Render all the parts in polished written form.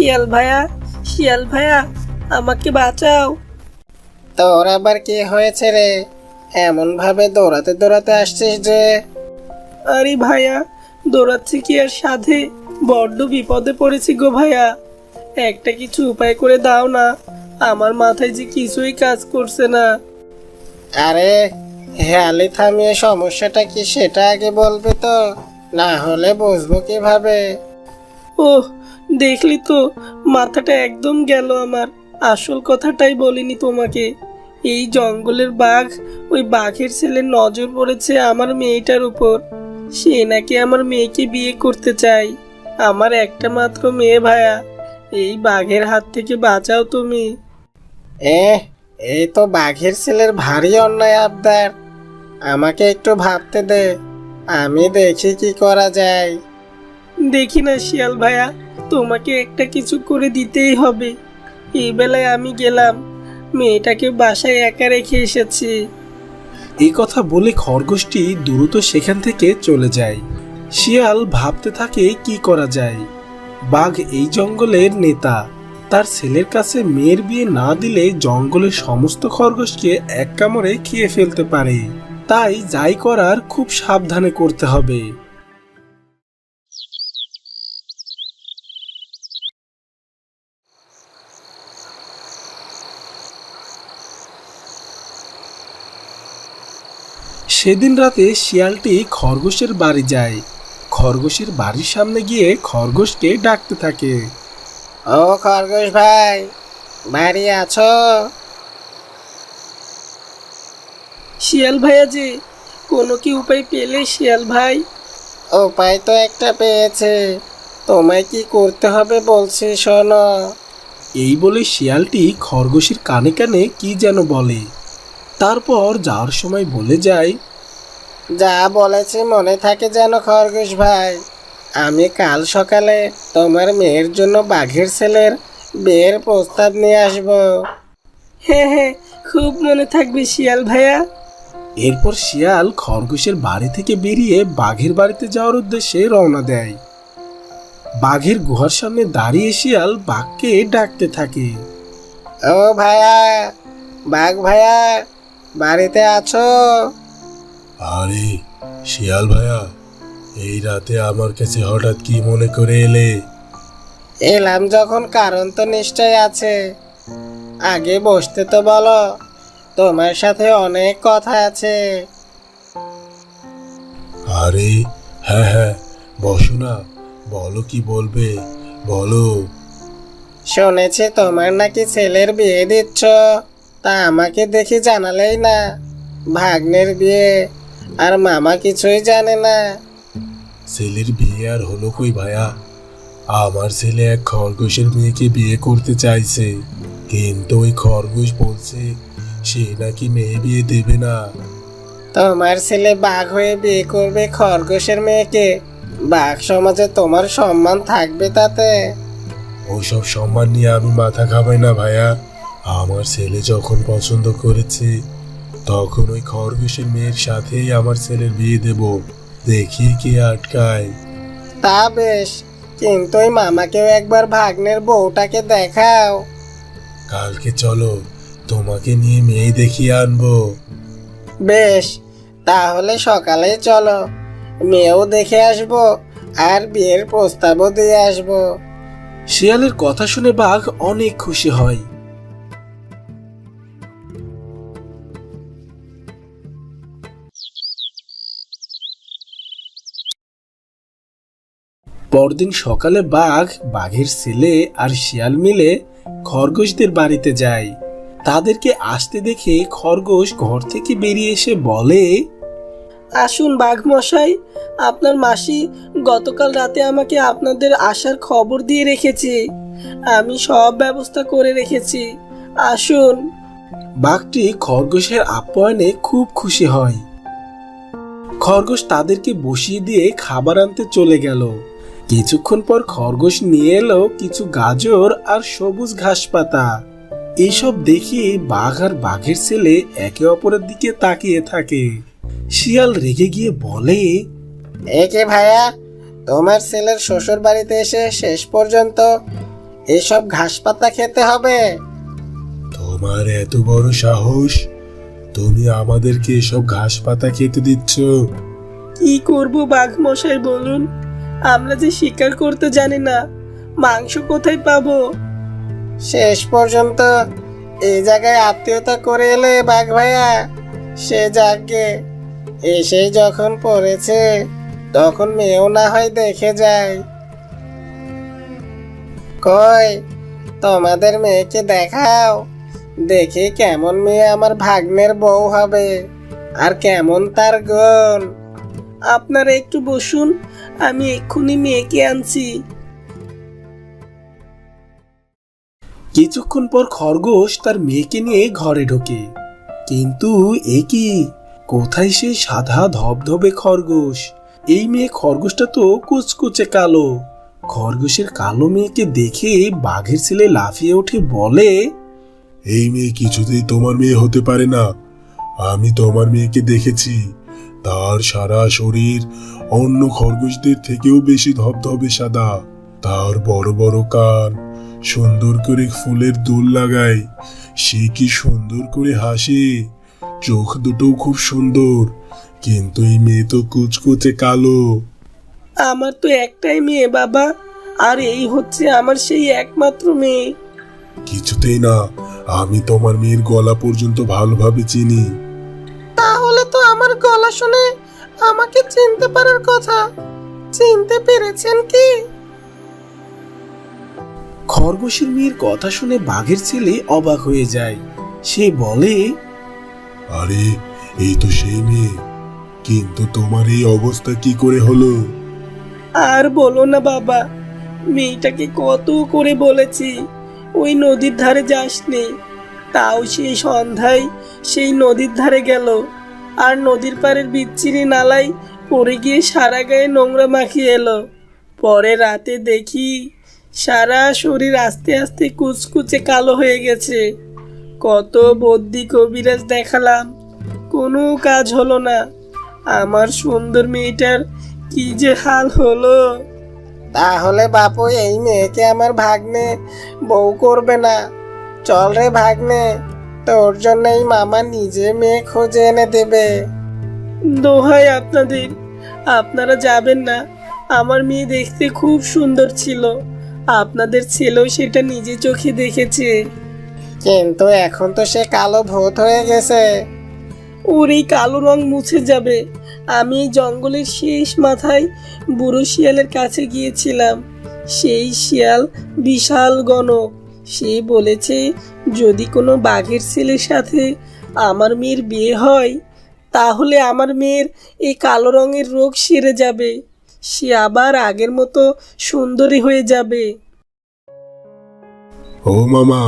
শিয়াল ভাইয়া, শিয়াল ভাইয়া, আমাকে বাঁচাও। তোর আবার কি হয়েছে রে? এমন ভাবে দৌড়াতে দৌড়াতে আসছিস যে? আরে ভাইয়া, দৌড়াচ্ছি কি আর সাধে, বড্ড বিপদে পড়েছি গো ভাইয়া। একটা কিছু উপায় করে দাও না, আমার মাথায় যে কিছুই কাজ করছে না। আরে হেয়ালি থামিয়ে সমস্যাটা কি সেটা আগে বলবি তো, না হলে বুঝবো কিভাবে? ওহ, দেখলি তো, মাথাটা একদম গেল আমার। আসল কথাটাই বলিনি তোমাকে। এই জঙ্গলের বাঘ, ওই বাঘের ছেলের নজর পড়েছে আমার মেয়েটার উপর। সে নাকি আমার মেয়েকে বিয়ে করতে চায়। আমার একটা মাত্র মেয়ে ভাইয়া, এই বাঘের হাত থেকে বাঁচাও তুমি। এ এই তো বাঘের ছেলের ভারী অন্যায় আবদার। আমাকে একটু ভাবতে দে, আমি দেখি কি করা যায়। দেখি না শিয়াল ভাইয়া, তোমাকে একটা কিছু করে দিতেই হবে। এই বেলায় আমি গেলাম, মেয়েটাকে বাসায় একা রেখে এসেছি। এই কথা বলে খরগোশটি দ্রুত সেখান থেকে চলে যায়। শিয়াল ভাবতে থাকে কি করা যায়। বাঘ এই জঙ্গলের নেতা, তার ছেলের কাছে মেয়ের বিয়ে না দিলে জঙ্গলের সমস্ত খরগোশকে এক কামড়ে খেয়ে ফেলতে পারে। তাই যাই করার খুব সাবধানে করতে হবে। সেদিন রাতে শিয়ালটি খরগোশের বাড়ি যায়। খরগোশের বাড়ির সামনে গিয়ে খরগোশকে ডাকতে থাকে। ও খরগোশ ভাই, বাড়ি আছো? শিয়াল ভাইয়া যে, কোনো কি উপায় পেলে শিয়াল ভাই? উপায় তো একটা পেয়েছে, তোমায় কি করতে হবে বলছি শোনো। এই বলে শিয়ালটি খরগোশের কানে কানে কি যেন বলে। তারপর যাওয়ার সময় বলে যায়, যা বলেছি মনে থাকে যেন খরগোশ ভাই। আমি কাল সকালে তোমার মেয়ের জন্য বাঘের ছেলের বিয়ের প্রস্তাব নিয়ে আসবো। হ্যাঁ হ্যাঁ, খুব মনে থাকবে শিয়াল ভাইয়া। এরপর শিয়াল খরগোশের বাড়ি থেকে বেরিয়ে বাঘের বাড়িতে যাওয়ার উদ্দেশ্যে রওনা দেয়। বাঘের গুহার সামনে দাঁড়িয়ে শিয়াল বাঘকে ডাকতে থাকে। ও ভাইয়া, বাঘ ভাইয়া, বাড়িতে আছো? আরে শিয়াল ভাইয়া, এই রাতে আমার কাছে হঠাৎ কি মনে করে এলে? এলাম যখন কারণ তো নিশ্চয় আছে। আগে বসতে তো বলো, তোমার সাথে অনেক কথা আছে। আরে হ্যাঁ হ্যাঁ, বসো না, বলো কি বলবে, বলো। শুনেছি তোমার নাকি ছেলের বিয়ে দিচ্ছ, তা আমাকে দেখি জানালেই না। ভাগ্নের বিয়ে, আর মামা কিছুই জানে না। ছেলের বিয়ে আর হলো কই ভাইয়া? আমার ছেলে এক খরগোশের মেয়েকে বিয়ে করতে চাইছে, কিন্তু ওই খরগোশ বলছে সে নাকি মেয়ে বিয়ে দেবে না। তোমার ছেলে বাঘ হয়ে বিয়ে করবে খরগোশের মেয়েকে? বাঘ সমাজে তোমার সম্মান থাকবে তাতে? ওইসব সম্মান নিয়ে আমি মাথা ঘামাই না ভাইয়া। আমার ছেলে যখন পছন্দ করেছে, তখন ওই খরগোশের মেয়ের সাথেই আমার ছেলের বিয়ে দেব, দেখি কে আটকায়। তা বেশ, কিন্তু ওই মামাকেও একবার ভাগ্নের বউটাকে দেখাও। কালকে চলো, তোমাকে নিয়ে মেয়ে দেখিয়ে আনবো। বেশ, তাহলে সকালেই চলো, মেয়েও দেখে আসবো আর বিয়ের প্রস্তাবও দিয়ে আসবো। শিয়ালের কথা শুনে বাঘ অনেক খুশি হয়। পরদিন সকালে বাঘ, বাঘের ছেলে আর শিয়াল মিলে খরগোশদের বাড়িতে যায়। তাদেরকে আসতে দেখে খরগোশ ঘর থেকে বেরিয়ে এসে বলে, আসুন বাঘ মশাই, আপনার মাসি গতকাল রাতে আমাকে আপনাদের আসার খবর দিয়ে রেখেছে। আমি সব ব্যবস্থা করে রেখেছি, আসুন। বাঘটি খরগোশের আপ্যায়নে খুব খুশি হয়। খরগোশ তাদেরকে বসিয়ে দিয়ে খাবার আনতে চলে গেল। কিছুক্ষণ পর খরগোশ নিয়ে এলো কিছু গাজর আর সবুজ ঘাস পাতা। এইসব দেখে বাঘ আর বাঘের ছেলে একে অপরের দিকে তাকিয়ে থাকে। শিয়াল রেগে গিয়ে বলে, একে ভাইয়া, তোমার ছেলের শ্বশুর বাড়িতে এসে শেষ পর্যন্ত এসব ঘাস পাতা খেতে হবে? তোমার এত বড় সাহস, তুমি আমাদেরকে এসব ঘাস পাতা খেতে দিচ্ছ? কি করব বাঘ মশাই বলুন, আমরা যে শিকার করতে জানি না, মাংস কোথায় পাবো? শেষ পর্যন্ত এই জায়গায় আত্মীয়তা করে এলে বাঘ ভাইয়া, সে যাকে এসেই যখন পড়েছে তখন মেয়েও না হয় দেখে যায়। কই তোমাদের মেয়েকে দেখাও, দেখি কেমন মেয়ে আমার ভাগ্নের বউ হবে আর কেমন তার গুণ। আপনারা একটু বসুন, আমি এক্ষুনি মেয়েকে আনছি। কিছুক্ষণ পর খরগোশ তার মেয়েকে নিয়ে ঘরে ঢোকে। কিন্তু এ কি, কোথায় সেই সাদা ধবধবে খরগোশ? এই মেয়ে খরগোশটা তো কুচকুচে কালো। খরগোশের কালো মেয়েকে দেখে বাঘের ছেলে লাফিয়ে উঠে বলে, এই মেয়ে কিছুতেই তোমার মেয়ে হতে পারে না। আমি তোমার মেয়েকে দেখেছি, তার সারা শরীর অন্য খরগোশদের থেকেও বেশি ধবধবে সাদা। তার বড় বড় কান, সুন্দর করে ফুলের দুল লাগায়, সে কি সুন্দর করে হাসে, চোখ দুটোও খুব সুন্দর। কিন্তু এই মেয়ে তো কুচকুচে কালো। আমার তো একটাই মেয়ে বাবা, আর এই হচ্ছে আমার সেই একমাত্র মেয়ে। কিছুতেই না, আমি তোমার মেয়ের গলা পর্যন্ত ভালোভাবে চিনি। তাহলে তো আমার গলা শুনে আমাকে চিনতে পারার কথা, চিনতে পেরেছেন কি? খরগোশের মেয়ের কথা শুনে বাঘের ছেলে অবাক হয়ে যায়। সে বলে, আরে এই তো সেই মেয়ে, কিন্তু তোমার এই অবস্থা কি করে হলো? আর বলো না বাবা, মেয়েটাকে কত করে বলেছি ওই নদীর ধারে যাসনি, তাও সেই সন্ধ্যায় সেই নদীর ধারে গেল, আর নদীর পাড়ের বিচ্ছিরি নালায় পড়ে গিয়ে সারা গায়ে নোংরা মাখিয়ে এলো। পরে রাতে দেখি সারা শরীর আস্তে আস্তে কুচকুচে কালো হয়ে গেছে। কত বদ্যি কবিরাজ দেখালাম, কোনো কাজ হলো না। আমার সুন্দর মেয়েটার কি যে হাল হলো। তাহলে বাপু এই মেয়েকে আমার ভাগ্নে বউ করবে না। চল রে ভাগ্নে, তোর জন্য এই মামা নিজে মেয়ে খুঁজে এনে দেবে। দোহাই আপনাদের, আপনারা যাবেন না। আমার মেয়ে দেখতে খুব সুন্দর ছিল, আপনাদের ছেলেও সেটা নিজে চোখে দেখেছে। কিন্তু এখন তো সে কালো ভূত হয়ে গেছে। ওর এই কালো রং মুছে যাবে। আমি এই জঙ্গলের শেষ মাথায় বুড়ো শিয়ালের কাছে গিয়েছিলাম। সেই শিয়াল বিশাল গণক। সে বলেছে যদি কোনো বাঘের ছেলের সাথে আমার মেয়ের বিয়ে হয়, তাহলে আমার মেয়ের এই কালো রঙের রোগ সেরে যাবে, সে আবার আগের মতো সুন্দরী হয়ে যাবে। ও মামা,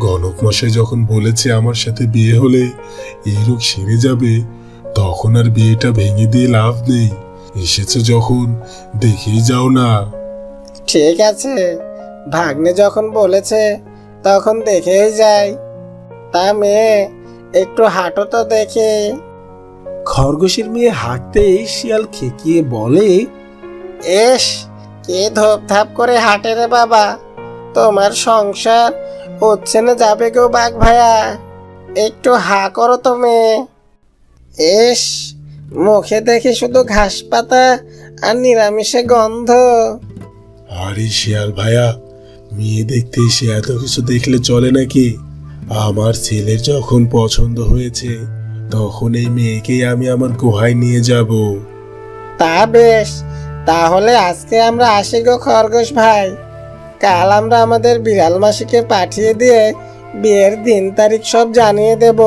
গণক মশাই যখন বলেছে আমার সাথে বিয়ে হলে এই রোগ সেরে যাবে, তখন আর বিয়েটা ভেঙে দিয়ে লাভ নেই। এসেছো যখন দেখেই যাও না। ঠিক আছে, ভাগ্নে যখন বলেছে তখন দেখেই যাই। তা মেয়ে, একটু হাঁটো তো দেখে। খরগোশের মেয়ে হাঁটতেই শিয়াল খেকিয়ে বলে, এস, কে ধপধাপ করে হাঁটে রে বাবা, তোমার সংসার হচ্ছে না যাবে গো বাঘ ভাইয়া, একটু হা করো তো মেয়ে। এস, মুখে দেখি শুধু ঘাস পাতা আর নিরামিষে গন্ধ। আরে শিয়াল ভাইয়া, মেয়ে দেখতে সে এত কিছু দেখলে চলে নাকি? আমার ছেলের যখন পছন্দ হয়েছে, তখন এই মেয়েকেই আমি আমার গুহায় নিয়ে যাব। তা বেশ, তাহলে আজকে আমরা আসি গো খরগোশ ভাই। কাল আমরা আমাদের বিড়াল মাসিকে পাঠিয়ে দিয়ে বিয়ের দিন তারিখ সব জানিয়ে দেব।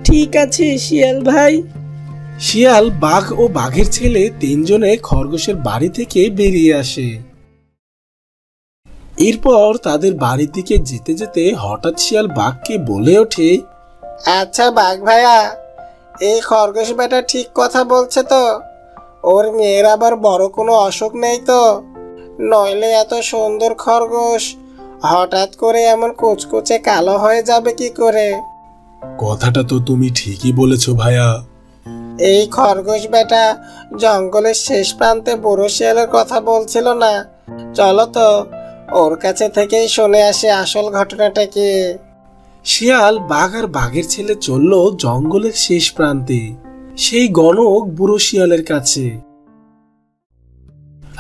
ঠিক আছে শিয়াল ভাই। শিয়াল, বাঘ ও বাঘের ছেলে তিনজনে খরগোশের বাড়ি থেকে বেরিয়ে আসে। এরপর তাদের বাড়ির দিকে যেতে যেতে হঠাৎ শিয়াল বাঘকে বলে ওঠে, আচ্ছা বাঘ ভাইয়া, এই খরগোশ বেটা ঠিক কথা বলছে তো? ওর মেয়ের আবার বড় কোনো অসুখ নেই তো? নইলে এত সুন্দর খরগোশ হঠাৎ করে এমন কুচকুচে কালো হয়ে যাবে কি করে? কথাটা তো তুমি ঠিকই বলেছো ভাইয়া। এই খরগোশ বেটা জঙ্গলের শেষ প্রান্তে বুড়ো শিয়ালের কথা বলছিল না? চলো তো ওর কাছে থেকেই শুনে আসে আসল ঘটনাটা কি। শিয়াল বাঘ আর বাঘের ছেলে চলল জঙ্গলের শেষ প্রান্তে, সেই গণক বুড়ো শিয়ালের কাছে।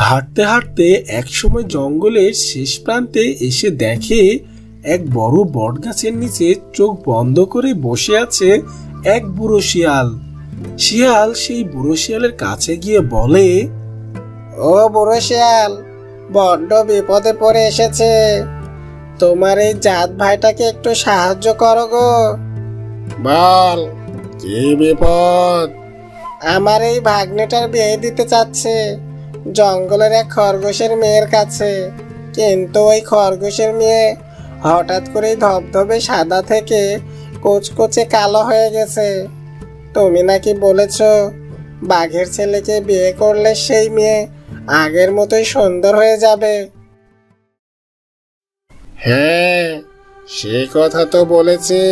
হাঁটতে হাঁটতে একসময় জঙ্গলের শেষ প্রান্তে এসে দেখে এক বড় বটগাছের নিচে চোখ বন্ধ করে বসে আছে এক বুড়ো শিয়াল। শিয়াল সেই বুড়ো শিয়ালের কাছে গিয়ে বলে, ও বুড়ো শিয়াল, বড্ড বিপদে পড়ে এসেছে, তোমার এই জাত ভাইটাকে একটু সাহায্য করো গো। বল, কি বিপদ? আমার এই ভাগ্নেটার বিয়ে দিতে চাচ্ছে জঙ্গলের এক খরগোশের মেয়ের কাছে, কিন্তু ওই খরগোশের মেয়ে হঠাৎ করেই ধবধবে সাদা থেকে কুচকুচে কালো হয়ে গেছে। তুমি নাকি বলেছ বাঘের ছেলেকে বিয়ে করলে সেই মেয়ে আগের মতোই সুন্দর হয়ে যাবে। হ্যাঁ, সে কথা তো বলেছি,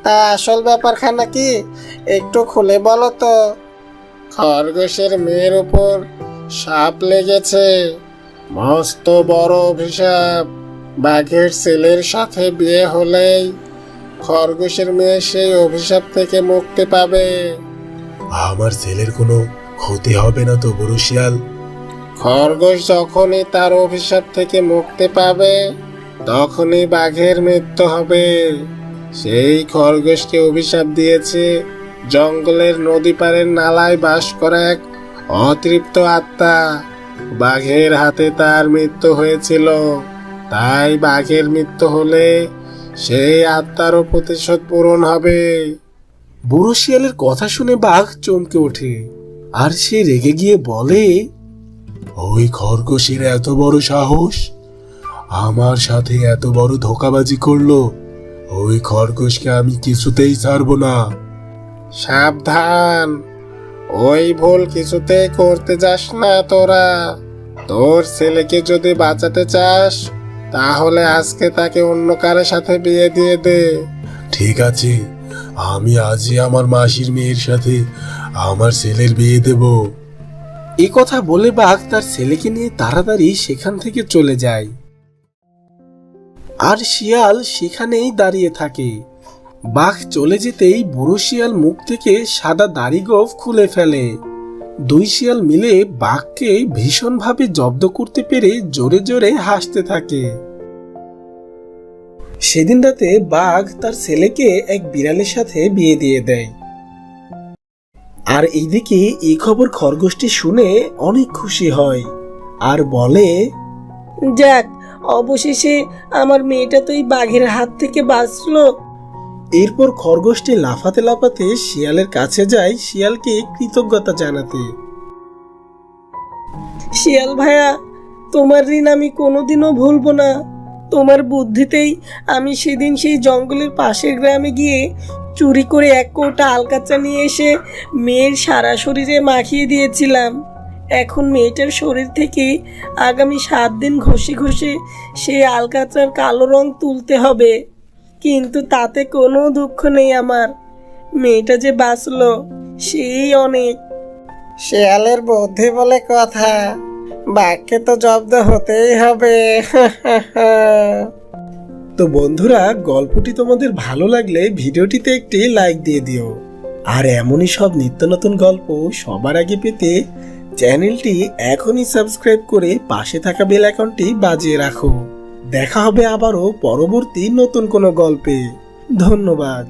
তা আসল ব্যাপারখানা কি একটু খুলে বলো তো। খরগোশের মেয়ের উপর সাপ লেগেছে, মস্ত বড় অভিশাপ। বাঘের ছেলের সাথে বিয়ে হলেই খরগোশের মেয়ে সেই অভিশাপ থেকে মুক্তি পাবে। আমার ছেলের কোনো ক্ষতি হবে না তো বুড়ো শিয়াল? খরগোশ যখনই তার অভিশাপ থেকে মুক্তি পাবে তখনই বাঘের মৃত্যু হবে। সেই খরগোশকে অভিশাপ দিয়েছে জঙ্গলের নদী পাড়ের নালায় বাস করা এক অতৃপ্ত আত্মা। বাঘের হাতে তার মৃত্যু হয়েছিল, তাই বাঘের মৃত্যু হলে সেই আত্মারও প্রতিশোধ পূরণ হবে। বুড়ো শিয়ালের কথা শুনে বাঘ চমকে ওঠে, আর সে রেগে গিয়ে বলে, ওই খরগোশের এত বড় সাহস, আমার সাথে এত বড় ধোঁকাবাজি করলো। ওই খরগোশকে আমি কিছুতেই ছাড়বো না। সাবধান, ওই ভুল কিছুতেই করতে যাস না তোরা। তোর ছেলেকে যদি বাঁচাতে চাস তাহলে আজকে তাকে অন্য কারোর সাথে বিয়ে দিয়ে দে। ঠিক আছে, আমি আজই আমার মাসির মেয়ের সাথে আমার ছেলের বিয়ে দেব। এই কথা বলে বাঘ তার ছেলেকে নিয়ে তাড়াতাড়ি সেখান থেকে চলে যায়, আর শিয়াল সেখানেই দাঁড়িয়ে থাকে। বাঘ চলে যেতেই বুড়ো শিয়াল মুখ থেকে সাদা দাড়ি গোঁফ খুলে ফেলে। দুই শিয়াল মিলে বাঘকে ভীষণভাবে জব্দ করতে পেরে জোরে জোরে হাসতে থাকে। সেদিন রাতে বাঘ তার ছেলেকে এক বিড়ালের সাথে বিয়ে দিয়ে দেয়। আর এইদিকে এই খবর খরগোশটি শুনে অনেক খুশি হয় আর বলে, যাক, অবশেষে আমার মেয়েটা তো এই বাঘের হাত থেকে বাঁচলো। এরপর খরগোশটি লাফাতে লাফাতে শিয়ালের কাছে যায় শিয়ালকে কৃতজ্ঞতা জানাতে। শিয়াল ভাইয়া, তোমার ঋণ আমি কোনোদিনও ভুলবো না। তোমার বুদ্ধিতেই আমি সেদিন সেই জঙ্গলের পাশের গ্রামে গিয়ে চুরি করে এক কৌটা আলকাচা নিয়ে এসে মেয়ের সারা শরীরে মাখিয়ে দিয়েছিলাম। এখন মেয়েটার শরীর থেকে আগামী 7 দিন ঘষে ঘষে সেই আলকাচার কালো রং তুলতে হবে, কিন্তু তাতে কোনো দুঃখ নেই আমার। মেয়েটা যে বাঁচলো সেই অনেক। শিয়ালের বুদ্ধি বলে কথা, বাঘকে তো জব্দ হতেই হবে। তো বন্ধুরা, গল্পটি তোমাদের ভালো লাগলে ভিডিওটিতে একটি লাইক দিয়ে দিও, আর এমনই সব নিত্য নতুন গল্প সবার আগে পেতে চ্যানেলটি এখনই সাবস্ক্রাইব করে পাশে থাকা বেল আইকনটি বাজিয়ে রাখো। দেখা হবে আবারও পরবর্তী নতুন কোনো গল্পে। ধন্যবাদ।